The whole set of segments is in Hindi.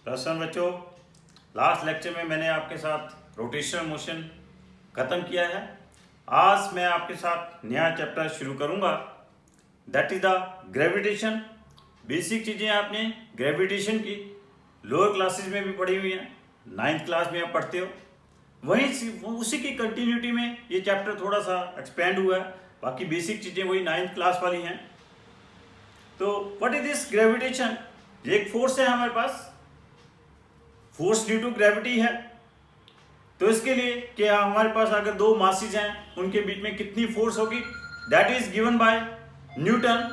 प्रश्न बच्चों, लास्ट लेक्चर में मैंने आपके साथ रोटेशनल मोशन खत्म किया है। आज मैं आपके साथ नया चैप्टर शुरू करूंगा, that is the gravitation. Basic चीज़ें आपने ग्रेविटेशन की लोअर क्लासेस में भी पढ़ी हुई हैं, 9th क्लास में आप पढ़ते हो। वहीं उसी की कंटिन्यूटी में ये चैप्टर थोड़ा सा एक्सपेंड हुआ है। बाकी बेसिक चीज़ें वही 9th क्लास वाली हैं। तो व्हाट इज दिस ग्रेविटेशन? ये एक फोर्स है हमारे पास, फोर्स ड्यू टू ग्रेविटी है। तो इसके लिए क्या हमारे पास अगर दो मासेस हैं उनके बीच में कितनी फोर्स होगी, that is given by Newton.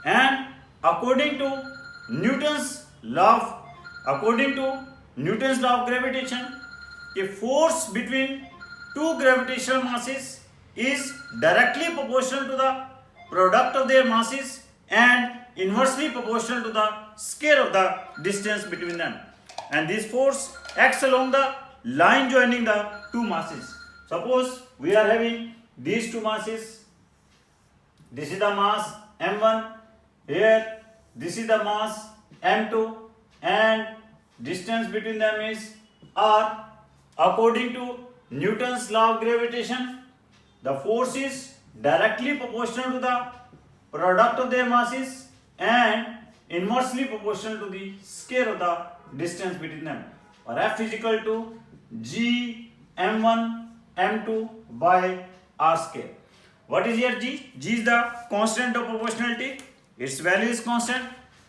And according to Newton's law of gravitation, कि force between two gravitational masses is directly proportional to the product of their masses and inversely proportional to the square of the distance between them, and this force acts along the line joining the two masses. Suppose we are having these two masses, this is the mass m1, here this is the mass m2, and distance between them is r. According to Newton's law of gravitation, the force is directly proportional to the product of their masses and inversely proportional to the square of the distance between them, or F is equal to G m1 m2 by r square. What is here G? G is the constant of proportionality. Its value is constant.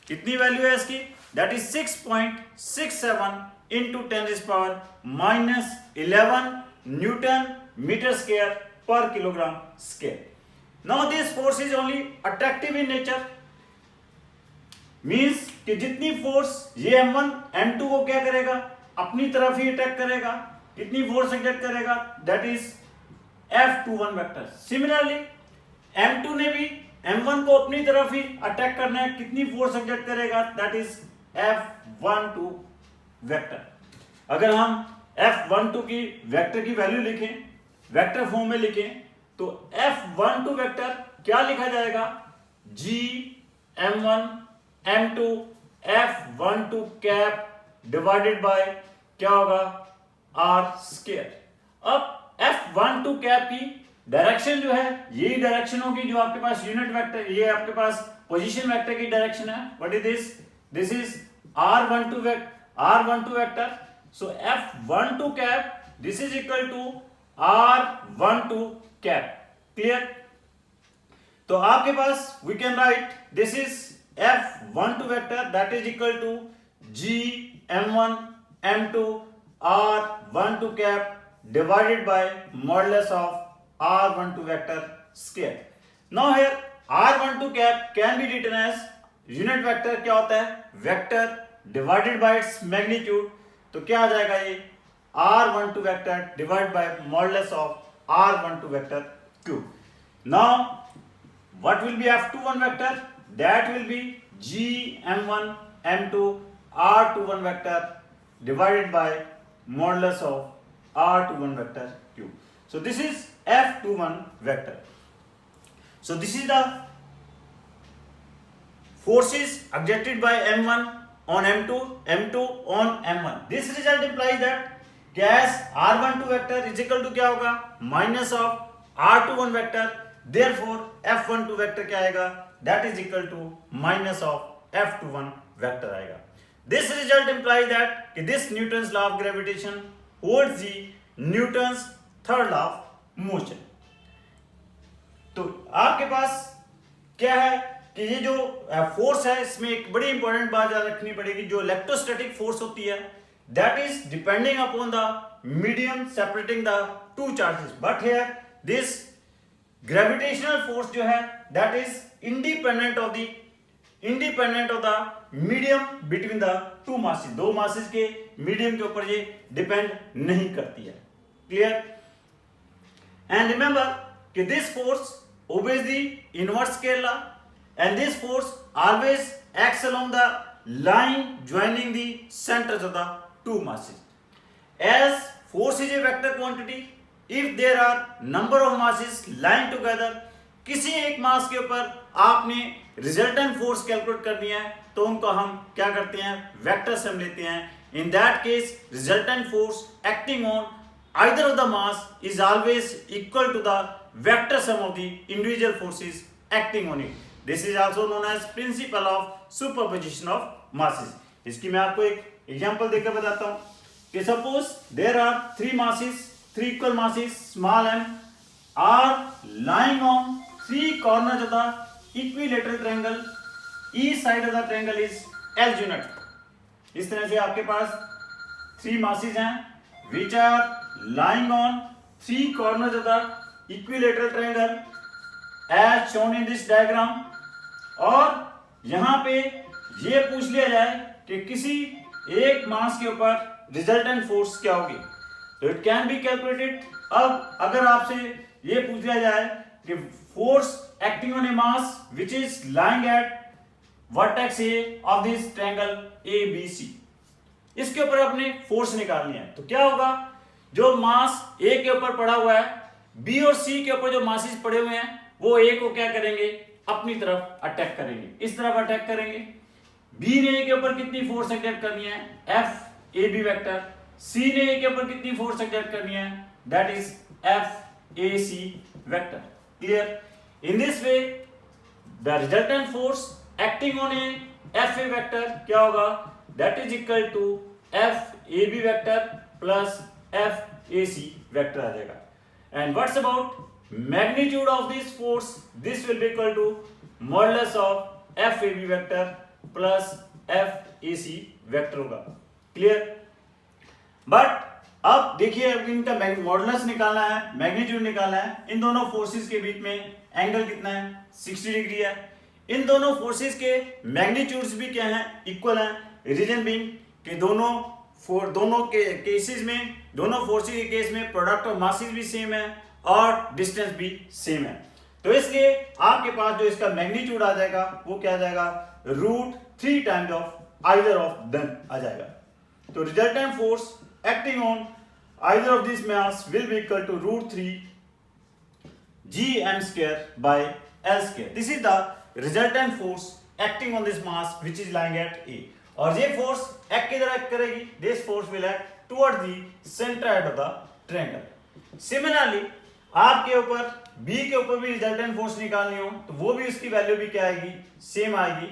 कितनी वैल्यू है इसकी? That is 6.67 into 10 raised power minus 11 Newton meter square per kilogram square. Now this force is only attractive in nature, means कि जितनी फोर्स ये m1 m2 को क्या करेगा, अपनी तरफ ही अटैक करेगा। कितनी फोर्स एक्ट करेगा, that is F21 vector. Similarly m2 ने भी m1 को अपनी तरफ ही अटैक करना है, कितनी फोर्स एक्ट करेगा, दैट इज F12 वेक्टर। अगर हम F12 की वेक्टर की वैल्यू लिखें, वेक्टर फॉर्म में लिखें, तो F12 वेक्टर क्या लिखा जाएगा, G m1 m2 F12 cap divided bye क्या होगा, R स्क्वायर। अब F12 कैप की डायरेक्शन जो है यही डायरेक्शन होगी जो आपके पास यूनिट वेक्टर, ये आपके पास पोजीशन वेक्टर की डायरेक्शन है। What is this? This is R12 vector. So F12 cap this is equal to R12 cap. Clear? तो आपके पास we can write this is F12 vector that is equal to G m1 m2 R12 cap divided by modulus of R12 vector square. Now here R12 cap can be written as unit vector. क्या होता है, vector divided by its magnitude. तो क्या आ जाएगा, ये R12 vector divide by modulus of R12 vector cube. Now, what will be F21 vector? That will be G m1 m2 R21 vector divided by modulus of R21 vector cube. So this is F21 vector. So this is the forces exerted by m1 on m2, m2 on m1. This result implies that gas R12 vector is equal to क्या होगा, minus of R21 vector. Therefore F12 vector क्या आएगा, that is equal to minus of F21 vector आएगा। दिस रिजल्ट इंप्लाइज दैट कि this Newton's law of gravitation holds the Newton's third law of motion. तो आपके पास क्या है कि ये जो फोर्स है इसमें एक बड़ी इंपॉर्टेंट बात याद रखनी पड़ेगी। जो इलेक्ट्रोस्टैटिक फोर्स होती है that is depending upon the medium separating the two charges, but here this gravitational force जो है that is independent of the medium between the two masses। दो masses के medium के ऊपर ये depend नहीं करती है। Clear? And remember कि this force obeys the inverse scale law, and this force always acts along the line joining the centers of the two masses. As force is a vector quantity, if there are number of masses lying together, किसी एक मास के ऊपर आपने रिजल्टेंट फोर्स कैलकुलेट करनी है, तो उनको हम क्या करते हैं, वेक्टर सम लेते हैं. In that case resultant force acting on either of the mass is always equal to the vector sum of the individual forces acting on it. This is also known as principle of superposition of masses. इसकी मैं आपको एक एग्जांपल देकर बताता हूँ कि suppose there are three equal masses small m are lying on three corners of the equilateral triangle. Each side of the triangle is L unit. इस तरह से आपके पास थ्री masses हैं which are lying on three corners of the equilateral triangle as shown in this diagram. और यहाँ पे ये पूछ लिया जाए कि किसी एक मास के ऊपर रिजल्टेंट फोर्स क्या होगी, तो इट कैन बी कैलकुलेटेड. अब अगर आपसे ये पूछ लिया जाए कि force acting on a mass which is lying at vertex A of this triangle A B C, इसके ऊपर अपने फोर्स निकालनी है, तो क्या होगा, जो मास ए के ऊपर पड़ा हुआ है, बी और सी के ऊपर जो मासेस पड़े हुए हैं, वो ए को क्या करेंगे, अपनी तरफ अटैक करेंगे, इस तरफ अटैक करेंगे. बी ने ए के ऊपर कितनी फोर्स एक्ट करनी है, F A B vector. C ने ए के ऊपर कितनी फोर्स एक्ट करनी है, that is F A C vector. Clear. In this way the resultant force acting on A F A vector क्या होगा, that is equal to F A B vector plus F A C vector आ जाएगा. And what's about magnitude of this force, this will be equal to modulus of f a b vector plus f a c vector होगा. क्लियर. बट अब देखिए, अब इनका मॉडुलस निकालना है, मैग्नीट्यूड निकालना है. इन दोनों फोर्सेस के बीच में एंगल कितना है, 60 डिग्री है. इन दोनों फोर्सेस के मैग्नीट्यूड्स भी क्या हैं, इक्वल हैं. रीजन बीइंग कि दोनों के केसेस में, दोनों फोर्सेस के केस में प्रोडक्ट ऑफ मासेस भी सेम है और डिस्टेंस भी सेम है. तो इसलिए आपके पास जो इसका मैग्नीट्यूड आ जाएगा वो क्या आ जाएगा, √3 times of either of them आ जाएगा. तो resultant force acting on either of this mass will be equal to √3 gm² by L². This is the resultant force acting on this mass which is lying at A. और ये फोर्स एक्ट किधर एक्ट करेगी, this force will act toward the centre of the triangle. Similarly आपके ऊपर बी के ऊपर भी रिजल्टेंट फोर्स निकालनी हो तो वो भी उसकी वैल्यू भी क्या आएगी, सेम आएगी,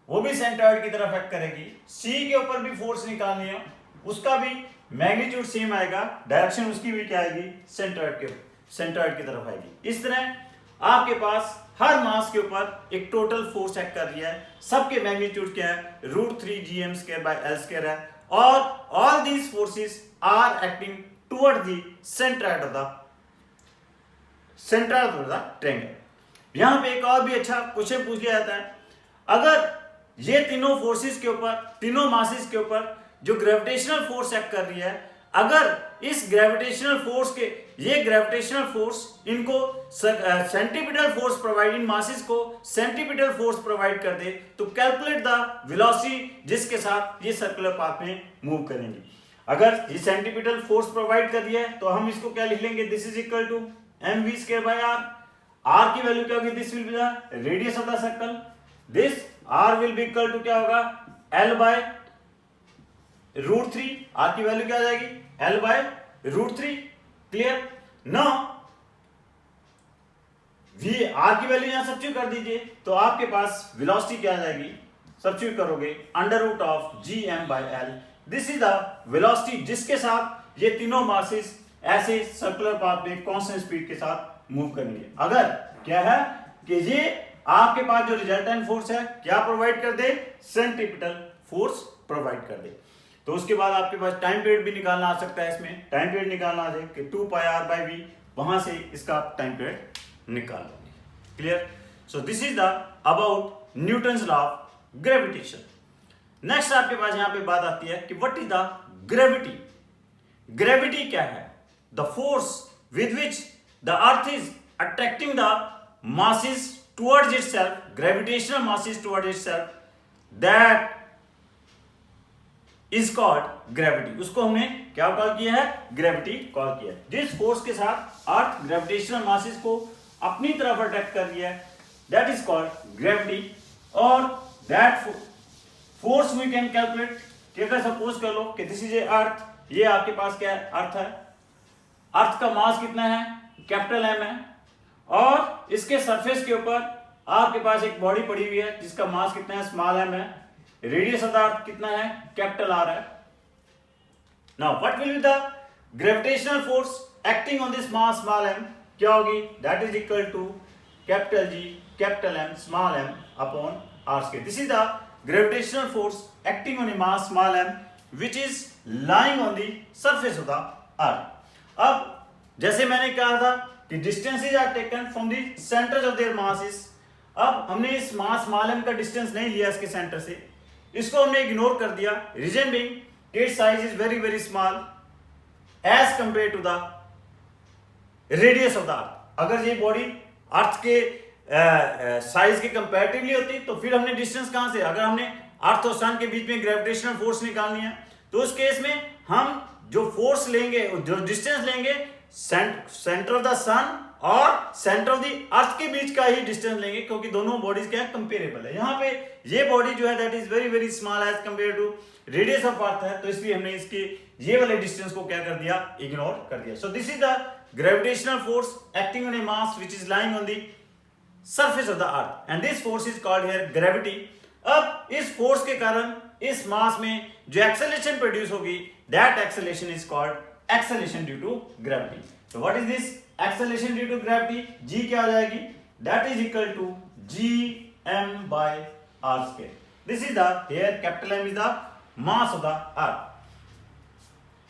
वो भी सेंट्रॉइड की तरफ एक्ट करेगी. सी के ऊपर भी फोर्स निकालनी हो, उसका भी मैग्नीट्यूड सेम आएगा, डायरेक्शन उसकी भी क्या आएगी, सेंट्रॉइड की तरफ आएगी. इस तरह आपके पास हर मास के ऊपर एक टोटल फोर्स एक्ट कर रही है, सबके मैग्नीट्यूड क्या है, √3 gm² by L² है. और all these forces are acting toward the centroid of the triangle. यहां पे एक और भी अच्छा क्वेश्चन पूछ लिया जाता है, अगर ये तीनों फोर्सेस के ऊपर, तीनों मासेस के ऊपर जो ग्रेविटेशनल फोर्स एक्ट कर रही है, अगर इस ग्रेविटेशनल फोर्स के, ये ग्रेविटेशनल फोर्स इनको सेंटीपिटल फोर्स प्रोवाइड, इन मासेस को सेंटीपिटल फोर्स प्रोवाइड कर दे, तो कैलकुलेट द वेलोसिटी जिसके साथ ये सर्कुलर पाथ में मूव करेंगे. अगर ये सेंटीपिटल फोर्स प्रोवाइड कर दिया है तो हम इसको क्या लिख लेंगे, this is equal to mv² by r. r की वैल्यू क्या होगी, this will be the radius of the circle. This r will be equal to क्या होगा, l by √3. r की वैल्यू क्या आ जाएगी, l by √3. Clear. Now r की वैल्यू यहां सब्स्टिट्यूट कर दीजिए तो आपके पास वेलोसिटी क्या आ जाएगी, सब्स्टिट्यूट करोगे √gm by l. This is the velocity जिसके साथ ये तीनों मासेस ऐसे सर्कुलर पाथ में कांस्टेंट स्पीड के साथ मूव करेंगे. अगर क्या है कि ये आपके पास जो रिजल्टेंट फोर्स है क्या प्रोवाइड कर दे, सेंट्रीपिटल फोर्स प्रोवाइड कर दे, तो उसके बाद आपके पास टाइम पीरियड भी निकालना आ सकता है. इसमें टाइम पीरियड निकालना आ जाए कि 2πr/v, वहां से इसका टाइम पीरियड निकाल लोगे. Clear. So this is the about Newton's law of gravitation. Next आपके पास यहां पे बात आती है कि what is the gravity. Gravity क्या है, the force with which the earth is attracting the masses towards itself, gravitational masses towards itself, that is called gravity. उसको हमने क्या कॉल किया है, ग्रेविटी कॉल किया है. जिस फोर्स के साथ अर्थ ग्रेविटेशनल मासेस को अपनी तरफ अट्रैक्ट कर रही है, that is called gravity. और that force we can calculate कि अगर सपोज कर लो कि दिस इज ए अर्थ, ये आपके पास क्या है, अर्थ है, अर्थ का मास कितना है, कैपिटल एम है, और इसके सरफेस के ऊपर आपके पास एक बॉडी पड़ी हुई है जिसका मास कितना है, स्मॉल एम है, रेडियस ऑफ द अर्थ कितना है, कैपिटल आर है। Now what will be the gravitational force acting on this mass small M, क्या होगी, that is equal to capital G capital M small M upon R square. This is the gravitational force acting on a mass small m which is lying on the surface of the earth। अब जैसे मैंने कहा था कि distances are taken from the centers of their masses। अब हमने इस mass small m का distance नहीं लिया इसके center से, इसको हमने ignore कर दिया, reason being its size is very very small as compared to the radius of the earth। अगर ये body अर्थ के साइज के कंपैरेटिवली होती तो फिर हमने डिस्टेंस कहां से, अगर हमने अर्थ और सन के बीच में ग्रेविटेशनल फोर्स निकालनी है तो उस केस में हम जो फोर्स लेंगे, जो डिस्टेंस लेंगे, सेंटर ऑफ द सन और सेंटर ऑफ द अर्थ के बीच का ही डिस्टेंस लेंगे, क्योंकि दोनों बॉडीज क्या है, कंपेरेबल है। यहाँ पे ये बॉडी जो है that is very very small as compare to radius of earth है, तो इसलिए हमने इसके ये वाले डिस्टेंस को क्या कर दिया, इग्नोर कर दिया। सो this is the gravitational force acting on a mass which is lying on the surface of the earth and this force is called here gravity। अब इस फोर्स के कारण इस मास में जो एक्सेलरेशन प्रोड्यूस होगी that acceleration is called acceleration due to gravity। so what is this acceleration due to gravity, g क्या आ जाएगी, that is equal to gm by r square। this is the here capital M is the mass of the earth।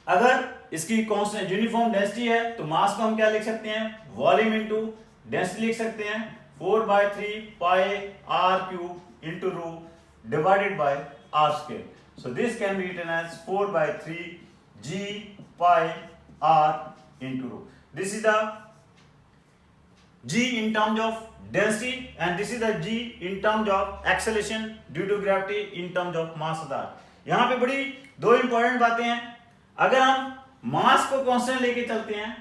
अगर इसकी कांस्टेंट यूनिफॉर्म डेंसिटी है तो मास को हम क्या लिख सकते हैं, वॉल्यूम इनटू डेंसिटी लिख सकते हैं, 4/3 pi r cube into rho divided by r square। so this can be written as 4/3 g pi r into rho। this is the g in terms of density and this is the g in terms of acceleration due to gravity in terms of mass of the earth। यहाँ पे बड़ी दो इंपॉर्टेंट बातें हैं। अगर हम मास को कांस्टेंट लेके चलते हैं,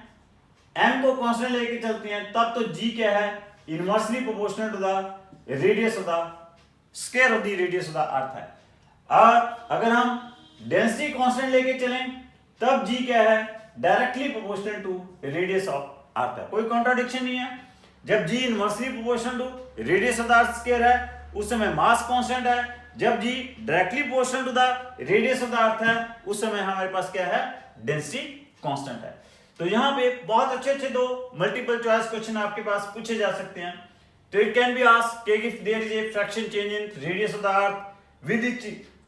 m को कांस्टेंट लेके चलते हैं, तब तो g क्या है, inversely proportional to the radius of the square of the radius of the earth है। और अगर हम डेंसिटी कांस्टेंट लेके चलें तब g क्या है, directly proportional to radius of earth है। कोई कॉन्ट्राडिक्शन नहीं है। जब g inversely proportional to radius of the earth square है उस समय मास कांस्टेंट है, जब g directly proportional to the radius of the earth है उस समय हमारे पास क्या है, डेंसिटी कांस्टेंट है। तो यहाँ पे बहुत अच्छे दो मल्टीपल चॉइस क्वेश्चन आपके पास पूछे जा सकते हैं। तो इट कैन बी आस्क्ड कि if there is a fraction change in radius of the earth with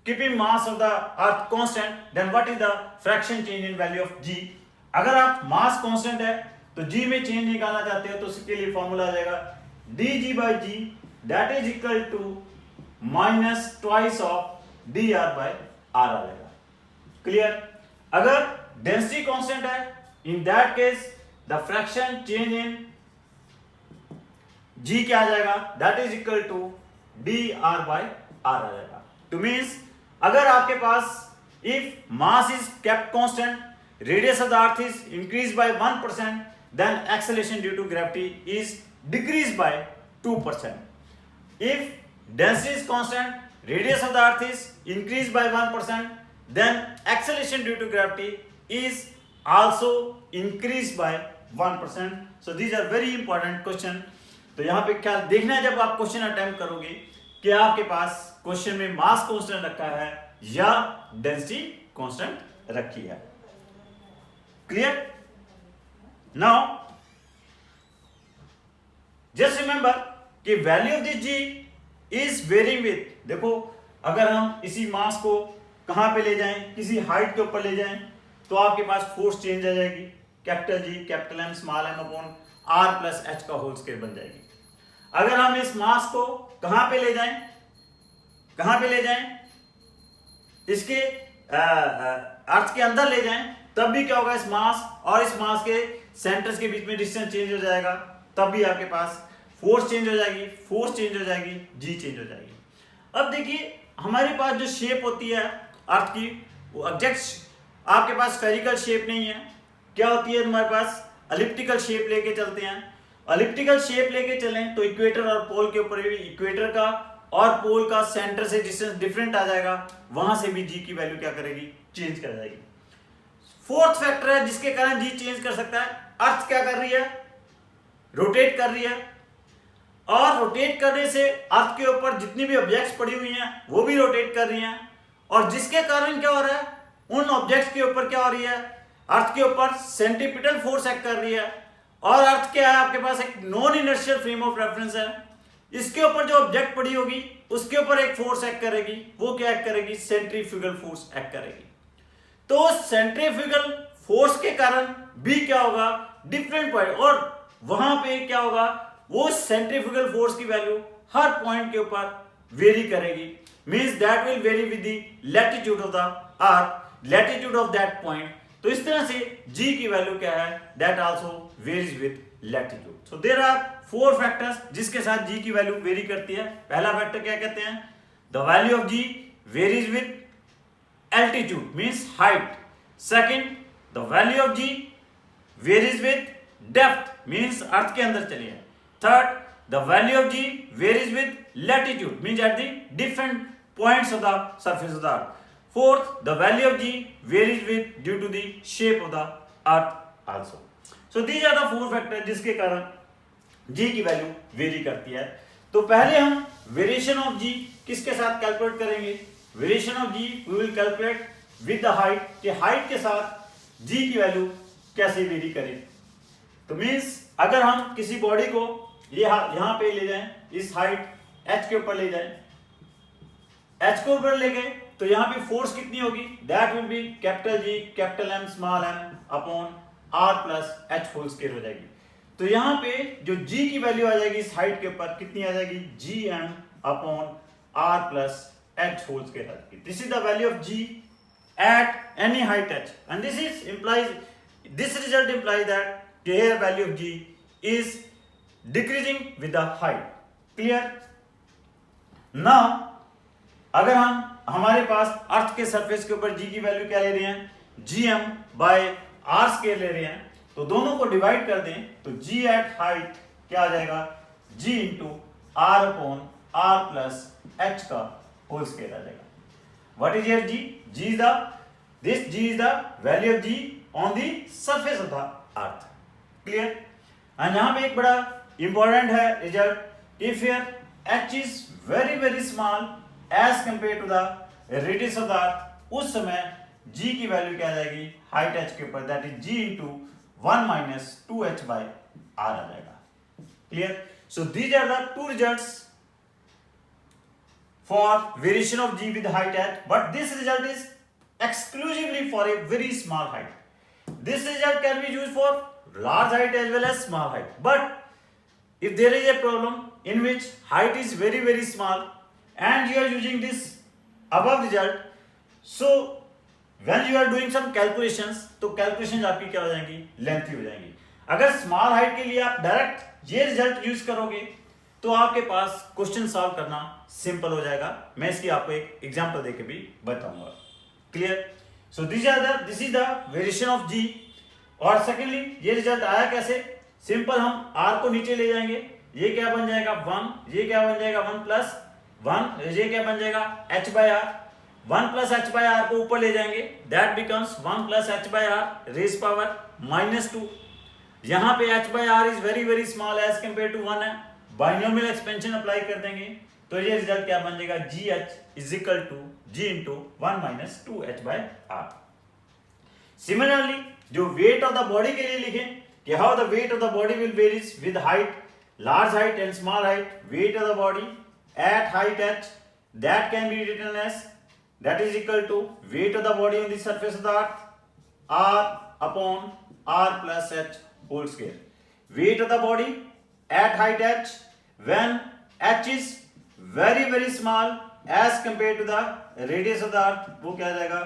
keeping mass of the earth constant, then what is the fraction change in value of g। अगर आप मास कांस्टेंट है तो g में चेंज निकालना चाहते हो तो उसके लिए फॉर्मूला आ जाएगा dg/g that is equal to minus twice of dr by r आ जाएगा। क्लियर। अगर डेंसिटी कांस्टेंट है, in that case the fraction change in g क्या आ जाएगा, that is equal to dr by r आ जाएगा। to means अगर आपके पास if mass is kept constant, radius of the earth is increased by 1%, then acceleration due to gravity is decreased by 2%। if density is constant, radius of the earth is increased by 1%, then acceleration due to gravity is also increased by 1%। so these are very important question। तो यहाँ पे क्या देखना है जब आप क्वेश्चन अटेम्प्ट करोगे कि आपके पास क्वेश्चन में मास कांस्टेंट रखा है या डेंसिटी कांस्टेंट रखी है। क्लियर। नाउ जस्ट रिमेंबर कि value of this g is varying with, देखो अगर हम इसी मास को कहां पे ले जाएं, किसी हाइट के ऊपर ले जाएं तो आपके पास फोर्स चेंज आ जाएगी, capital G capital M small M upon R plus H का होल स्क्वायर बन जाएगी। अगर हम इस मास को कहां पे ले जाएं, कहां पे ले जाएं, इसके अर्थ के अंदर ले जाएं तब भी क्या होगा, इस मास और इस मास के सेंटर्स के बीच में डिस्टेंस चेंज हो जाएगा, तब भी आपके पास फोर्स चेंज हो जाएगी, फोर्स चेंज हो जाएगी, जी चेंज हो जाएगी। अब देखिए हमारे पास जो शेप होती है अर्थ की वो एग्जैक्ट आपके पास स्फेरिकल शेप नहीं है, क्या होती है हमारे पास एलिप्टिकल शेप लेके चलते हैं। एलिप्टिकल शेप लेके चलें तो इक्वेटर और पोल के ऊपर भी इक्वेटर का और पोल का सेंटर से डिस्टेंस डिफरेंट आ जाएगा, वहां से भी जी की वैल्यू क्या करेगी, चेंज कर जाएगी। फोर्थ फैक्टर है जिसके कारण जी चेंज कर सकता है, अर्थ क्या कर रही है, रोटेट कर रही है, और रोटेट करने से अर्थ के ऊपर जितनी भी ऑब्जेक्ट्स पड़ी हुई हैं वो भी रोटेट कर रही हैं, और जिसके कारण क्या हो रहा है, उन ऑब्जेक्ट्स के ऊपर क्या हो रही है, अर्थ के ऊपर सेंट्रीपिटल फोर्स एक्ट कर रही है। और अर्थ क्या है, आपके पास एक non inertial frame of reference है, इसके ऊपर जो ऑब्जेक्ट पड़ी होगी उसके ऊपर एक फोर्स एक्ट करेगी, वो क्या एक्ट करेगी, सेंट्रीफ्यूगल फोर्स एक्ट करेगी। तो सेंट्रीफ्यूगल फोर्स के कारण भी क्या होगा, डिफरेंट पॉइंट, और वहां पे क्या होगा, वो सेंट्रीफ्यूगल फोर्स की वैल्यू हर पॉइंट के ऊपर वेरी करेगी, means that will vary with the latitude of the earth, latitude of that point. तो इस तरह से g की वैल्यू क्या है, that also varies with latitude. So there are 4 factors जिसके साथ g की वैल्यू वेरी करती है। पहला फैक्टर क्या कहते हैं, the value of g varies with altitude means height. Second, the value of g varies with depth means earth के अंदर चली है। Third, the value of g varies with latitude means at the different points of the surface of the earth. Fourth, the value of g varies with due to the shape of the earth also. So these are the 4 factors जिसके कारण g की वैल्यू वेरी करती है। तो पहले हम वेरिएशन ऑफ g किसके साथ कैलकुलेट करेंगे, variation of g we will calculate with the height, कि हाइट के साथ g की वैल्यू कैसे वेरी करें। तो मीन्स अगर हम किसी बॉडी को यहाँ पे ले जाएं, इस हाइट h के ऊपर ले जाएं, h के ऊपर ले गए तो यहाँ पे फोर्स कितनी होगी, that will be capital G capital M small m upon R plus h whole square हो जाएगी। तो यहाँ पे जो G की वैल्यू आ जाएगी इस हाइट के ऊपर कितनी आ जाएगी, Gm upon R plus h whole square आ जाएगी। This is the value of G at any height h, and this result implies that here value of G is decreasing with the height. Clear? Now अगर हमारे पास अर्थ के सरफेस के ऊपर g की वैल्यू क्या ले रहे हैं, gm बाय r स्क्वायर ले रहे हैं, तो दोनों को डिवाइड कर दें तो g एट हाइट क्या आ जाएगा, g into r upon r plus h का होल स्क्वायर आ जाएगा। What is your g? G is the value of g on the surface of the earth. Clear? And यहाँ पे एक बड़ा इंपॉर्टेंट है result, if here h is very small as compared to the radius of the earth, उस समय g की वैल्यू क्या आ जाएगी, हाइट h के ऊपर, that is g into 1 minus 2h by r आ जाएगा। Clear? So these are the 2 results for variation of g with height h, but this result is exclusively for a very small height. This result can be used for large height as well as small height, but if there is a problem in which height is very small and you are using this above result, so when you are doing some calculations, तो calculations आपकी क्या हो जाएंगी, लेंथी हो जाएंगी। अगर स्मॉल हाइट के लिए आप डायरेक्ट ये रिजल्ट यूज करोगे तो आपके पास क्वेश्चन सॉल्व करना सिंपल हो जाएगा। मैं इसकी आपको एक एग्जांपल देके भी बताऊंगा। Clear? So this is the variation of g। और सेकेंडली ये रिजल्ट आया कैसे, सिंपल हम r को नीचे ले जाएंगे, ये क्या बन जाएगा 1, ये क्या बन जाएगा 1 प्लस 1, ये क्या बन जाएगा h by r, 1 plus h by r को ऊपर ले जाएंगे, that becomes 1 plus h by r raise power -2। यहाँ पे h by r is very small as compare to 1 है, बाइनोमियल एक्सपेंशन अप्लाई कर देंगे तो ये रिजल्ट क्या बन जाएगा, gh is equal to g into 1 minus 2h by r। Similarly जो वेट ऑफ द बॉडी के लिए लिखें कि how the weight of the body will varies with height, large height and small height, weight of the body at height h that can be written as that is equal to weight of the body on the surface of the earth r upon r plus h whole square. Weight of the body at height h when h is very small as compared to the radius of the earth, वो क्या आ जाएगा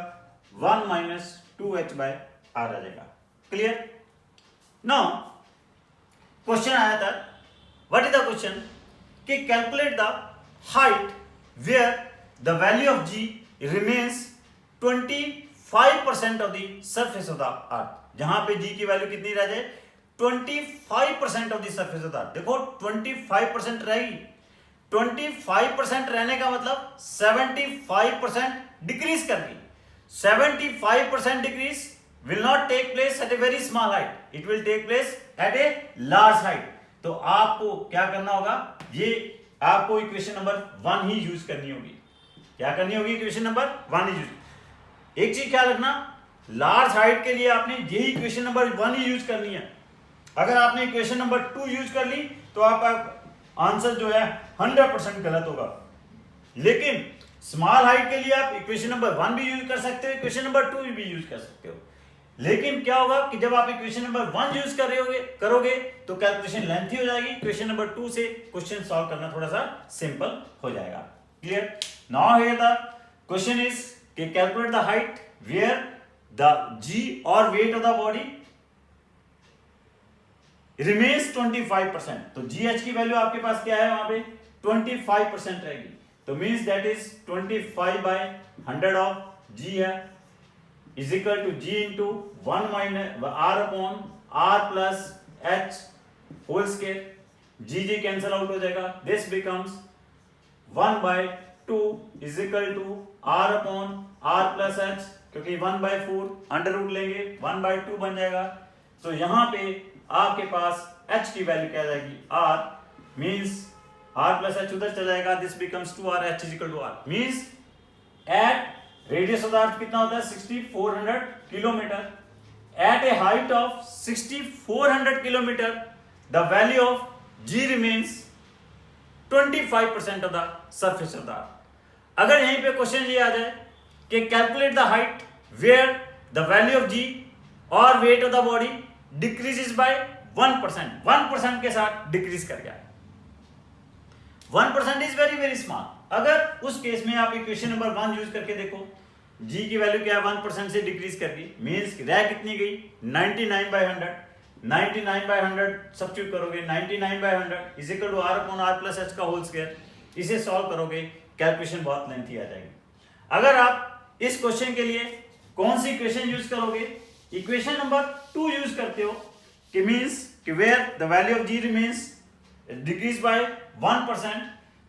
1 minus 2h by r आ जाएगा। Clear? Now क्वेश्चन आया था, what is the question कि calculate the height where the value of g remains 25% of the surface of the earth, जहां पे g की वैल्यू कितनी रह जाए 25% of the surface of the earth। देखो 25% रहेगी 25% रहने का मतलब 75% डिक्रीज करनी। 75% decrease will not take place at a very small height, it will take place at a large height। तो आपको क्या करना होगा, ये आपको इक्वेशन नंबर 1 ही यूज करनी होगी। क्या करनी होगी, इक्वेशन नंबर 1 ही यूज। एक चीज ख्याल रखना, लार्ज हाइट के लिए आपने यही इक्वेशन नंबर 1 ही यूज करनी है। अगर आपने इक्वेशन नंबर 2 यूज कर ली तो आपका आंसर जो है 100% गलत होगा। लेकिन स्मॉल हाइट के लिए आप इक्वेशन नंबर 1 भी यूज कर सकते हो, इक्वेशन नंबर 2 भी यूज कर सकते हो। लेकिन क्या होगा कि जब आप इक्वेशन नंबर 1 यूज कर रहे करोगे तो कैलकुलेशन लेंथी हो जाएगी। इक्वेशन नंबर 2 से क्वेश्चन सॉल्व करना थोड़ा सा सिंपल हो जाएगा। Clear? Now here the question is कि calculate the height where the g और weight of the body remains 25%। तो gh की वैल्यू आपके पास क्या है, वहां पे 25% रहेगी। तो means that is 25/100 of g है is equal to g into 1 minus r upon r plus h whole square. g cancel out हो जाएगा, this becomes 1/2 is equal to r upon r plus h, क्योंकि 1/4 अंडर रूट लेंगे 1/2 बन जाएगा। तो यहां पे आपके पास h की वैल्यू क्या आ जाएगी, r means r plus h उधर चला जाएगा, this becomes 2r, h is equal to r। Means at radius of the earth कितना होता है, 6400 kilometre. At a height of 6400 kilometre the value of g remains 25% of the surface of the earth. अगर यहीं पे क्वेश्चन ये आ जाए कि calculate the height where the value of g और weight of the body decreases by 1%, 1% के साथ डिक्रीज कर गया। 1% इज वेरी वेरी स्मॉल। अगर उस केस में आप इक्वेशन नंबर 1 यूज करके देखो, g की वैल्यू क्या है, 1% से डिक्रीज कर गई। मींस रह कितनी गई, 99/100। 99/100 सब्स्टिट्यूट करोगे, 99/100 is equal to r upon r plus h का होल स्क्वायर। इसे सॉल्व करोगे, कैलकुलेशन बहुत लेंथी आ जाएगी। अगर आप इस क्वेश्चन के लिए कौन सी इक्वेशन यूज करोगे, इक्वेशन नंबर 2 यूज करते हो कि मींस कि where the value of g remains decrease by 1%,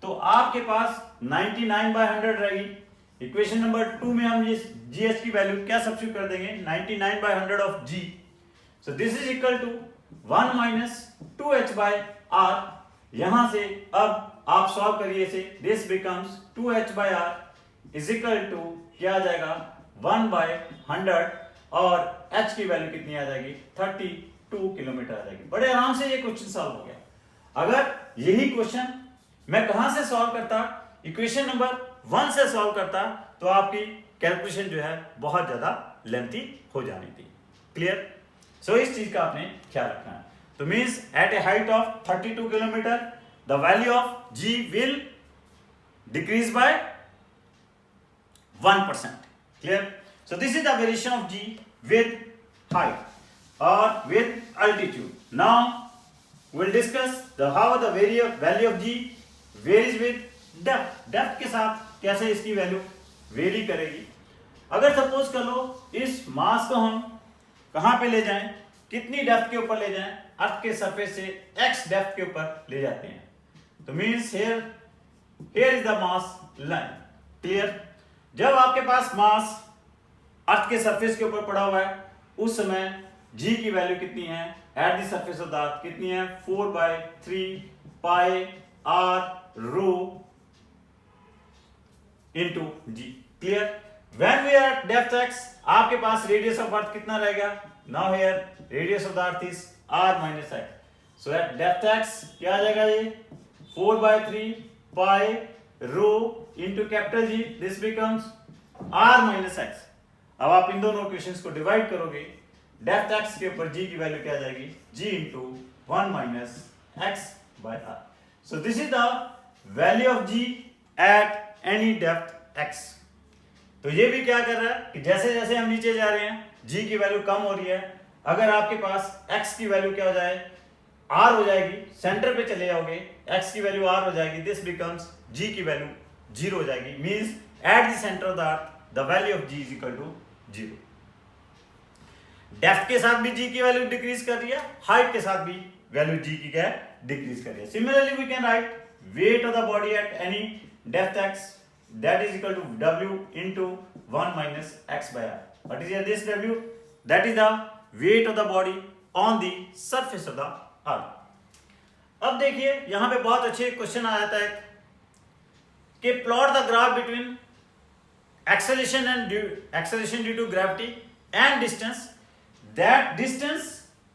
तो आपके पास 99/100 रहेगी। इक्वेशन नंबर 2 में हम ये gh की वैल्यू क्या सब्स्टिट्यूट कर देंगे, 99/100 of g। So this is equal to 1 minus 2h/r। यहां से अब आप सॉल्व करिए इसे, this becomes 2h/r is equal to क्या आ जाएगा, 1/100 और h की वैल्यू कितनी आ जाएगी, 32 किलोमीटर आ जाएगी। बड़े आराम से ये क्वेश्चन सॉल्व हो गया। अगर यही क्वेश्चन मैं कहां से सॉल्व करता, इक्वेशन नंबर 1 से सॉल्व करता, तो आपकी कैलकुलेशन जो है बहुत ज्यादा लेंथी हो जानी थी। क्लियर? सो इस चीज का आपने ख्याल रखना है। तो means at a height of 32 kilometre the value of g will decrease by 1%। Clear? So this is the variation of g with height or with altitude. Now we'll discuss how the value of g varies with depth. depth के साथ कैसे इसकी वैल्यू वेरी करेगी। अगर सपोज कर लो इस मास को हम कहां पे ले जाएं, कितनी डेप्थ के ऊपर ले जाएं, अर्थ के सरफेस से x डेप्थ के ऊपर ले जाते हैं। तो means here is the mass line। Clear? जब आपके पास मास अर्थ के सरफेस के ऊपर पड़ा हुआ है, उस समय g की वैल्यू कितनी है at the surface of the earth, कितनी है, 4/3 pi r rho into g। Clear? When we are depth x, आपके पास रेडियस ऑफ अर्थ कितना रहेगा, now here radius of the earth is r minus x। So at depth x क्या आ जाएगा, ये 4/3 pi rho into capital G, this becomes r minus x। अब आप इन दोनों इक्वेशंस को डिवाइड करोगे, डेप्थ x के ऊपर g की वैल्यू क्या आ जाएगी, g into 1 minus x/r। So this is the value of g at any depth x। तो ये भी क्या कर रहा है कि जैसे जैसे हम नीचे जा रहे हैं g की वैल्यू कम हो रही है। अगर आपके पास x की वैल्यू क्या हो जाए, r हो जाएगी, सेंटर पे चले जाओगे, x की वैल्यू r हो जाएगी, दिस बिकम्स g की वैल्यू 0 हो जाएगी। Means at the centre of the earth the value of g is equal to 0। Depth के साथ भी g की वैल्यू डिक्रीज कर रही है, हाइट के साथ भी वैल्यू g की क्या है, डिक्रीज कर रही है। Similarly we can write weight of the body at any depth x, that is equal to W into 1 minus x by r. What is here this W? That is the weight of the body on the surface of the earth. अब देखिए यहां पे बहुत अच्छे क्वेश्चन आ जाता है कि plot the graph between acceleration due to gravity and distance. That distance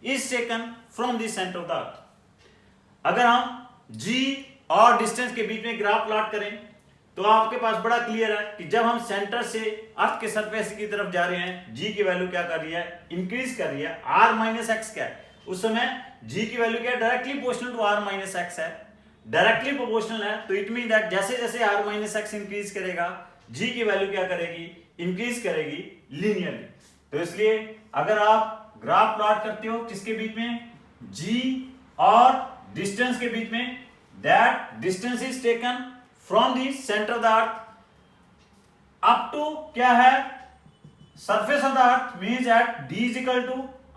is taken from the center of the earth. अगर हम g और डिस्टेंस के बीच में ग्राफ प्लॉट करें तो आपके पास बड़ा क्लियर है कि जब हम सेंटर से अर्थ के सरफेस की तरफ जा रहे हैं g की वैल्यू क्या कर रही है, इंक्रीज कर रही है। r माइनस एक्स क्या है, उस समय g की वैल्यू क्या है, directly proportional to r minus x है, डायरेक्टली प्रोपोर्शनल है। तो इट मीन दैट जैसे जैसे r माइनस एक्स इंक्रीज करेगा g की वैल्यू क्या करेगी, इंक्रीज करेगी लीनियरली। तो इसलिए अगर आप ग्राफ प्लॉट करते हो किसके बीच में, g और डिस्टेंस के बीच में, that distance is taken from the centre of the earth up to क्या है, surface of the earth, means that d is equal to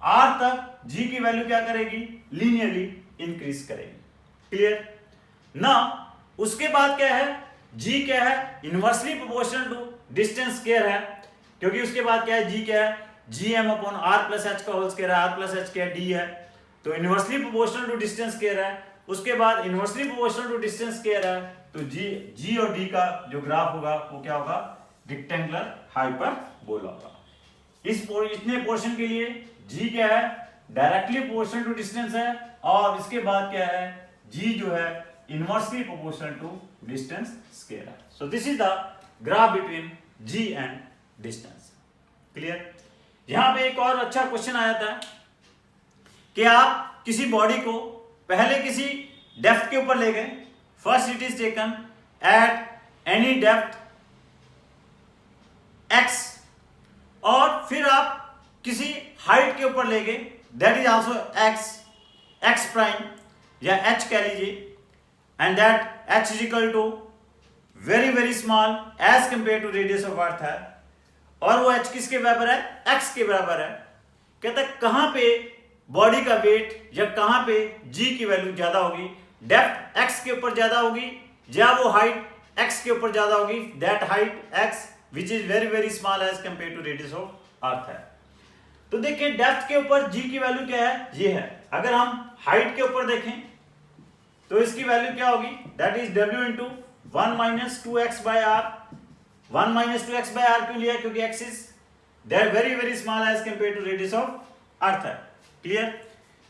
r तक g की वैल्यू क्या करेगी, लीनियरली इंक्रीज करेगी। क्लियर ना। उसके बाद क्या है, g क्या है, inversely proportional to distance square है, क्योंकि उसके बाद क्या है, g क्या है, gm upon r plus h का होल स्क्वायर है, r प्लस h क्या है, d है। तो inversely proportional to distance square है। उसके बाद inversely proportional to distance square है, तो g और d का जो ग्राफ होगा वो क्या होगा, रेक्टेंगुलर हाइपरबोला होगा। इतने पोर्शन के लिए g क्या है, डायरेक्टली प्रोपोर्शनल टू डिस्टेंस है, और इसके बाद क्या है, g जो है inversely proportional to distance square है। So this is the graph between g and distance. Clear. यहां पे एक और अच्छा क्वेश्चन आया था कि आप किसी बॉडी को पहले किसी डेप्थ के ऊपर ले गए, first it is taken at any depth x, और फिर आप किसी हाइट के ऊपर ले गए, that is also x prime या h कह लीजिए, and that h is equal to very very small as compare to radius of earth है, और वो h किसके बराबर है, x के बराबर है। कहता है कहां पे बॉडी का वेट या कहां पे g की वैल्यू ज्यादा होगी, डेप्थ x के ऊपर ज्यादा होगी या वो हाइट x के ऊपर ज्यादा होगी, that height x which is very very small as compare to radius of earth है। तो देखिए डेप्थ के ऊपर g की वैल्यू क्या है, ये है। अगर हम हाइट के ऊपर देखें तो इसकी वैल्यू क्या होगी, that is w into 1 minus 2x by r। 1 minus 2x by r क्यों लिया, क्योंकि x is that very very small as compare to radius of earth है। क्लियर।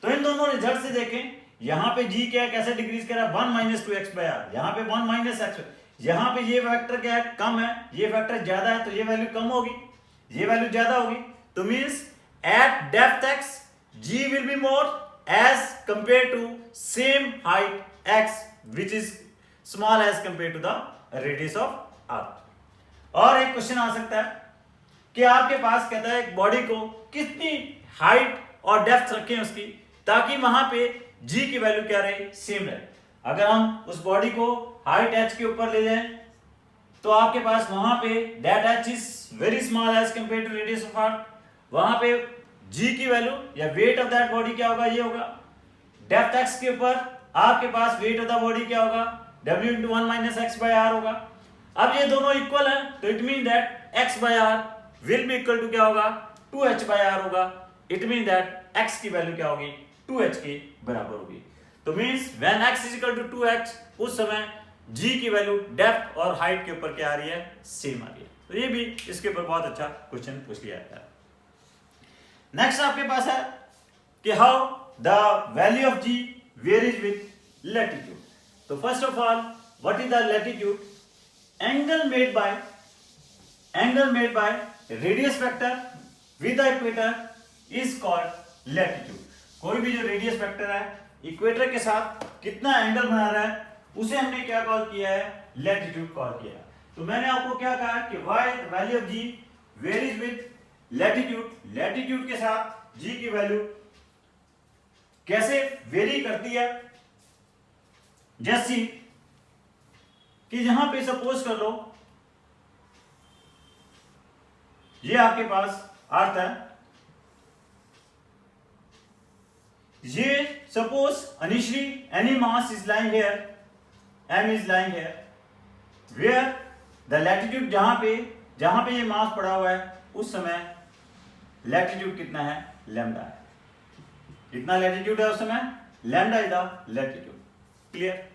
तो इन दोनों रिजल्ट से देखें, यहां पे g क्या है, कैसे डिक्रीज कर रहा है, 1 माइनस 2x बाय r, यहां पे 1 माइनस x, यहां पे ये फैक्टर क्या है, कम है, ये फैक्टर ज्यादा है, तो ये वैल्यू कम होगी, ये वैल्यू ज्यादा होगी। तो means at depth x g will be more as compare to same height x which is small as compared to the radius of earth। और एक क्वेश्चन आ सकता है कि आपके पास कहता है एक बॉडी को कितनी हाइट और डेप्थ रखें उसकी, ताकि वहां पे g की वैल्यू क्या रहे, सेम रहे। अगर हम उस बॉडी को हाइट h के ऊपर ले जाएं तो आपके पास वहां पे that h is very small as compare to radius of earth, वहां पे g की वैल्यू या वेट ऑफ दैट बॉडी क्या होगा, ये होगा। डेप्थ x के ऊपर आपके पास वेट ऑफ द बॉडी क्या होगा, w into 1 minus x by r होगा। अब ये दोनों इक्वल है, तो it mean that x by r will be equal to क्या होगा, 2h बाय आर होगा। इट मीन दैट x की वैल्यू क्या होगी, 2h के बराबर होगी। तो means when x is equal to 2h, उस समय g की वैल्यू डेप्थ और हाइट के ऊपर क्या आ रही है, सेम आ रही है। तो ये भी इसके ऊपर बहुत अच्छा क्वेश्चन पूछ लिया जाता है। नेक्स्ट आपके पास है कि how the value of g varies with latitude। तो first of all what is the latitude, angle made by radius vector with the equator is called latitude. कोई भी जो रेडियस वेक्टर है इक्वेटर के साथ कितना एंगल बना रहा है, उसे हमने क्या कॉल किया है, लैटिट्यूड कॉल किया है। तो मैंने आपको क्या कहा कि why the value of g varies with latitude, latitude के साथ g की वैल्यू कैसे वेरी करती है। जैसी कि यहां पे सपोज कर लो ये आपके पास अर्थ है, ये suppose initially any mass is lying here m is lying here where the latitude जहां पे ये मास पड़ा हुआ है उस समय लैटिट्यूड कितना है, लैम्डा है। कितना लैटिट्यूड है उस समय, lambda is the latitude. Clear?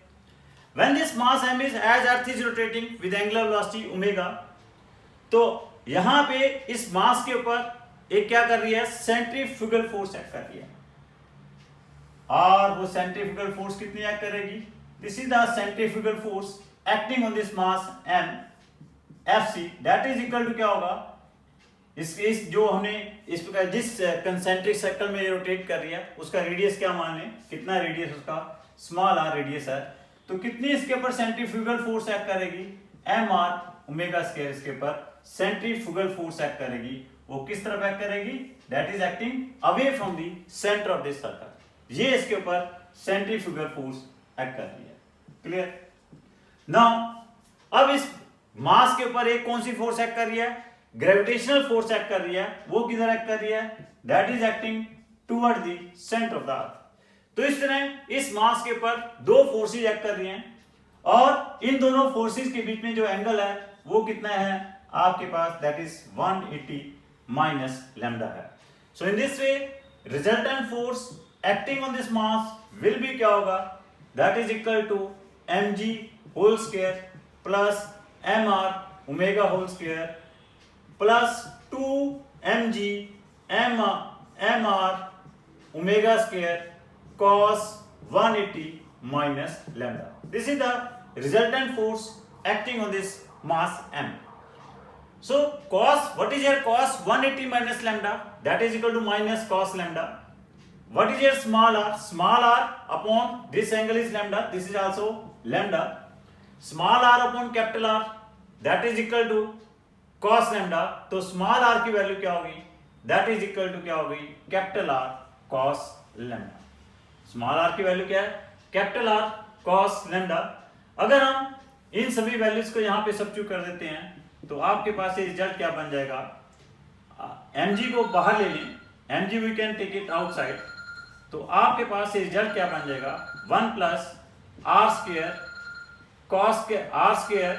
When this mass m is as earth is rotating with angular velocity omega, तो यहां पे इस मास के ऊपर एक क्या कर रही है, सेंट्रीफ्यूगल फोर्स एक्ट कर रही है। और वो सेंट्रीफ्यूगल फोर्स कितनी एक्ट करेगी, this is the centrifugal force acting on this mass m Fc, दैट इज इक्वल टू क्या होगा, इस जो हमने इस प्रकार जिस कंसेंट्रिक सर्कल में रोटेट कर रही है उसका रेडियस क्या मान लें, कितना रेडियस उसका, स्मॉल r रेडियस है, तो कितनी इसके ऊपर सेंट्रीफ्यूगल फोर्स एक्ट करेगी, mr ओमेगा स्क्वायर इसके ऊपर सेंट्रीफ्यूगल फोर्स एक्ट करेगी। वो किस तरफ एक्ट करेगी, that is acting away from the centre of this circle. ये इसके ऊपर सेंट्रीफ्यूगल फोर्स एक्ट कर रही है। क्लियर? नाउ अब इस मास के ऊपर एक कौन सी फोर्स एक्ट कर रही है, ग्रेविटेशनल फोर्स एक्ट कर रही है। वो किधर एक्ट कर रही है, that is acting toward the centre of the अर्थ। तो इस तरह इस मास के ऊपर दो फोर्सेस एक्ट कर रही हैं और इन दोनों फोर्सेस के बीच में जो एंगल है वो कितना है आपके पास, दैट इज 180 माइनस लैम्डा है। So in this way resultant force acting on this mass will be क्या होगा, that is equal to mg whole square plus mr omega whole square plus 2mg mr omega square cos 180 minus lambda. This is the resultant force acting on this mass m. So cos, what is your cos 180 minus lambda, that is equal to minus cos lambda. What is your small r, small r upon this angle is lambda, this is also lambda. Small r upon capital R, that is equal to cos lambda. तो small r की वैल्यू क्या होगी, that is equal to क्या होगी, capital R cos lambda. Small r की वैल्यू क्या है, कैपिटल R cos lambda. अगर हम इन सभी वैल्यूज को यहाँ पे सब्स्टिट्यूट कर देते हैं तो आपके पास ये रिजल्ट क्या बन जाएगा, mg को बाहर ले लें, mg we can take it outside, तो आपके पास ये रिजल्ट क्या बन जाएगा, 1 प्लस आर स्क्वायर कॉस के r square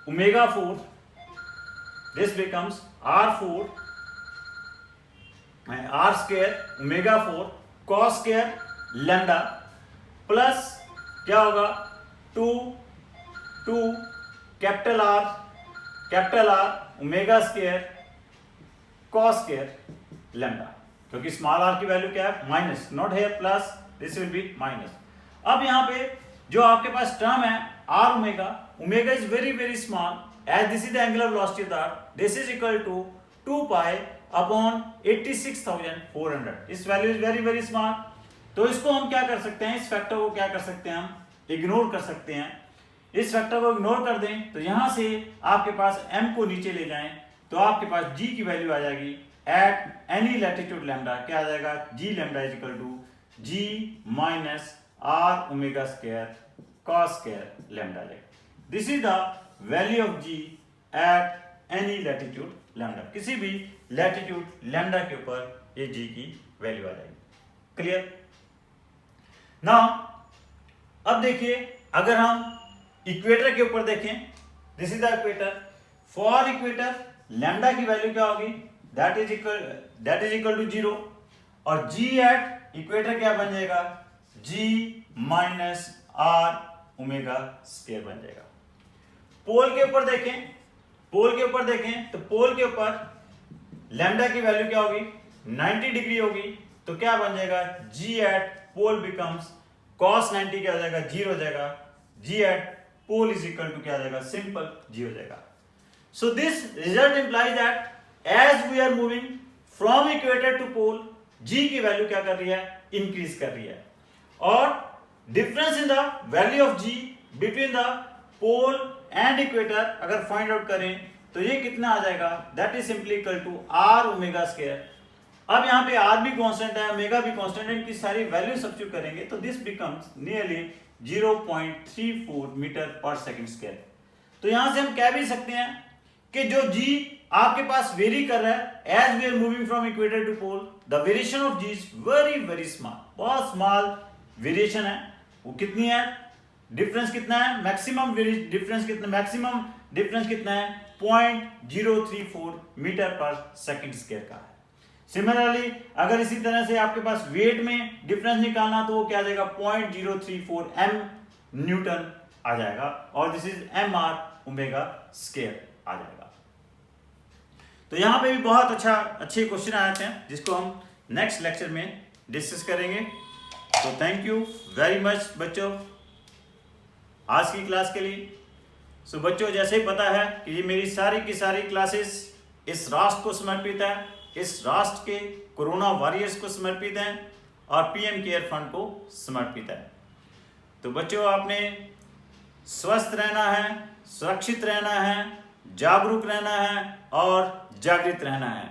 omega 4, this becomes r4 r square omega 4 cos square lambda plus क्या होगा 2 capital R omega square cos square lambda, क्योंकि स्मॉल r की वैल्यू क्या है, minus, not here plus, this will be minus. अब यहाँ पे जो आपके पास टर्म है r omega is very very small, as this is the angular velocity of the earth, this is equal to 2 pi upon 86,400। इस value is very very small, तो इसको हम क्या कर सकते हैं, इस फैक्टर को क्या कर सकते हैं, हम इग्नोर कर सकते हैं। इस फैक्टर को इग्नोर कर दें तो यहां से आपके पास m को नीचे ले जाएं तो आपके पास g की वैल्यू आ जाएगी एट एनी लैटिट्यूड लैम्डा, क्या आ जाएगा, g lambda is equal to g minus r omega square cos square lambda. This is the value of g at any latitude lambda, किसी भी लैटिट्यूड लैम्डा के ऊपर ये g की वैल्यू आ जाएगी। क्लियर? नाउ अब देखिए, अगर हम इक्वेटर के ऊपर देखें, this is the equator, for equator lambda की वैल्यू क्या होगी, दैट इज इक्वल टू 0, और g एट इक्वेटर क्या बन जाएगा, g minus r omega square बन जाएगा। पोल के ऊपर देखें, तो पोल के ऊपर लैम्डा की वैल्यू क्या होगी, 90 डिग्री होगी, तो क्या बन जाएगा, g at pole becomes cos 90 क्या हो जाएगा, 0 हो जाएगा, g at pole is equal to क्या हो जाएगा, सिंपल g हो जाएगा। So this result implies that as we are moving from equator to pole, g की वैल्यू क्या कर रही है, इंक्रीज कर रही है, और difference in the value of g between the pole and equator अगर फाइंड आउट करें तो ये कितना आ जाएगा, that is simply equal to r omega square. अब यहाँ पे r भी कांस्टेंट है, ओमेगा भी कांस्टेंट है, इनकी सारी वैल्यू सब्स्टिट्यूट करेंगे तो दिस बिकम्स नियरली 0.34 मीटर पर सेकंड स्क्वायर। तो यहां से हम कह भी सकते हैं कि जो g आपके पास वेरी कर रहा है as we are moving from equator to pole, the variation of g is very very small, बहुत स्मॉल वेरिएशन है। वो कितनी है, डिफरेंस कितना है, मैक्सिमम डिफरेंस कितना है 0.034 मीटर पर सेकंड स्क्वायर का है। सिमिलरली अगर इसी तरह से आपके पास वेट में डिफरेंस निकालना तो वो क्या आ जाएगा 0.034 m न्यूटन आ जाएगा, और this is mr omega square आ जाएगा। तो यहाँ पे भी बहुत अच्छे क्वेश्चन आए थे जिसको हम नेक्स्ट लेक्चर में डिस्कस करेंगे। तो थैंक यू वेरी मच बच्चों आज की क्लास के लिए। सो बच्चों जैसे ही पता है कि ये मेरी सारी की सारी क्लासेस इस राष्ट्र को समर्पित है, इस राष्ट्र के कोरोना वॉरियर्स को समर्पित है और पीएम केयर फंड को समर्पित है। तो बच्चों आपने स्वस्थ रहना है, सुरक्षित रहना है, जागरूक रहना है और जागृत रहना है।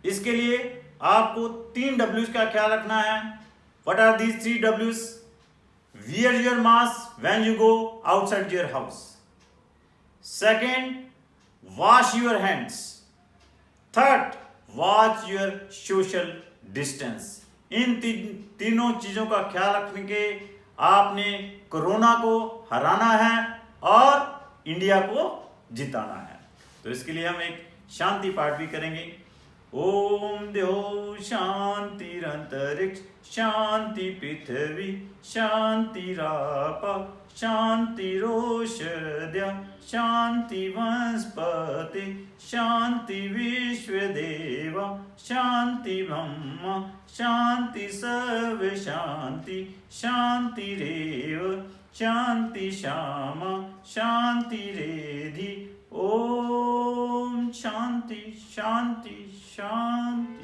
इसके लिए आपको 3 W's का ख्याल रखना है। What are these 3 W's? Wear your mask when you go outside your house. Second, wash your hands. Third, watch your social distance. इन तीनों चीजों का ख्याल रखने के आपने कोरोना को हराना है और इंडिया को जिताना है। तो इसके लिए हम एक शांति पाठ भी करेंगे। ओम द्यो शांतिरंतरिक्ष शांति पृथ्वी शांतिराप शांतिरोषध्या शांति वनस्पति शांति विश्वदेव शांति ब्रह्म शांति सर्व शांति शांतिरेव शांति श्यामा शांति रेधि। ओम शांति शांति शांति।